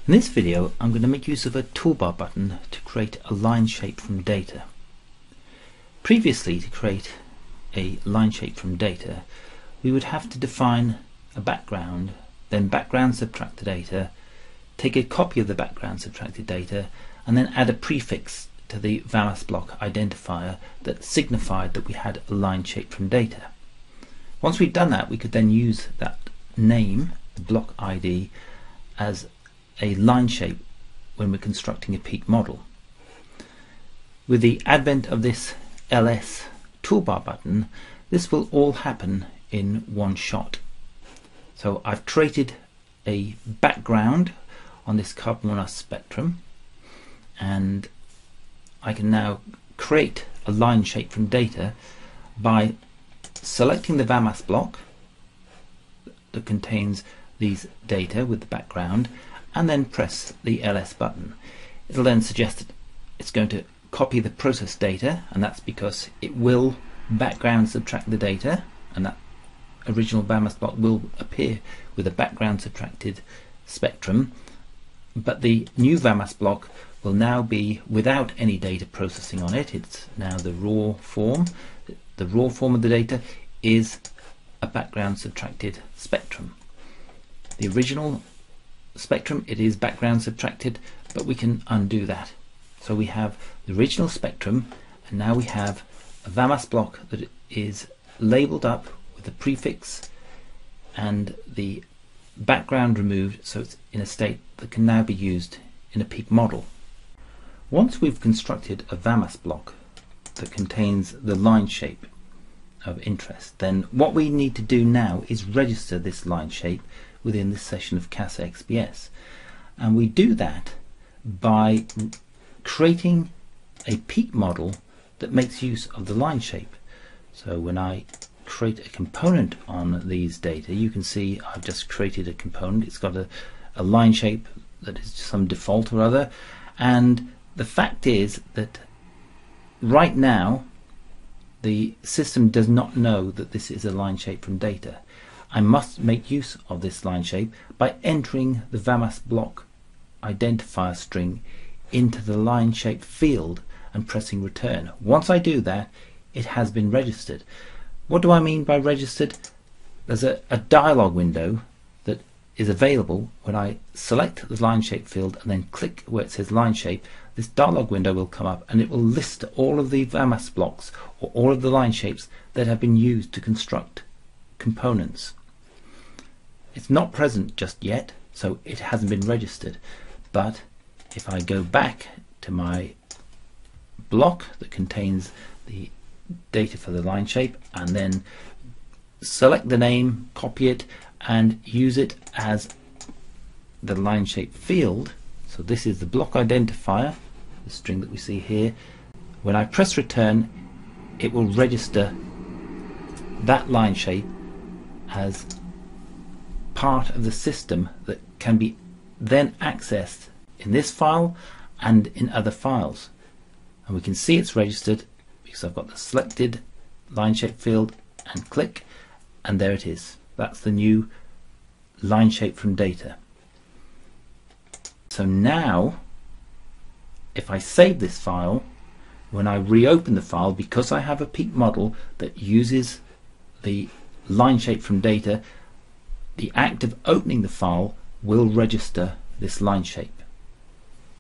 In this video I'm going to make use of a toolbar button to create a line shape from data. Previously, to create a line shape from data, we would have to define a background, then background subtract the data, take a copy of the background subtracted data, and then add a prefix to the VAMAS block identifier that signified that we had a line shape from data. Once we've done that, we could then use that name, the block ID, as a line shape when we're constructing a peak model. With the advent of this LS toolbar button, this will all happen in one shot. So I've created a background on this carbon monoxide spectrum, and I can now create a line shape from data by selecting the VAMAS block that contains these data with the background, and then press the LS button. It'll then suggest that it's going to copy the process data, and that's because it will background subtract the data, and that original VAMAS block will appear with a background subtracted spectrum, but the new VAMAS block will now be without any data processing on it. It's now the raw form. The raw form of the data is a background subtracted spectrum. The original spectrum, it is background subtracted, but we can undo that. So we have the original spectrum, and now we have a VAMAS block that is labeled up with the prefix and the background removed, so it's in a state that can now be used in a peak model. Once we've constructed a VAMAS block that contains the line shape of interest, then what we need to do now is register this line shape within this session of CasaXPS, and we do that by creating a peak model that makes use of the line shape. So when I create a component on these data, you can see I've just created a component. It's got a line shape that is some default or other, and the fact is that right now the system does not know that this is a line shape from data. I must make use of this line shape by entering the VAMAS block identifier string into the line shape field and pressing return. Once I do that, it has been registered. What do I mean by registered? There's a dialog window that is available when I select the line shape field and then click where it says line shape. This dialog window will come up and it will list all of the VAMAS blocks or all of the line shapes that have been used to construct components. It's not present just yet, so it hasn't been registered, but if I go back to my block that contains the data for the line shape and then select the name, copy it, and use it as the line shape field, so this is the block identifier, the string that we see here, when I press return, it will register that line shape as part of the system that can be then accessed in this file and in other files. And we can see it's registered because I've got the selected line shape field and click, and there it is. That's the new line shape from data. So now if I save this file, when I reopen the file, because I have a peak model that uses the line shape from data, the act of opening the file will register this line shape.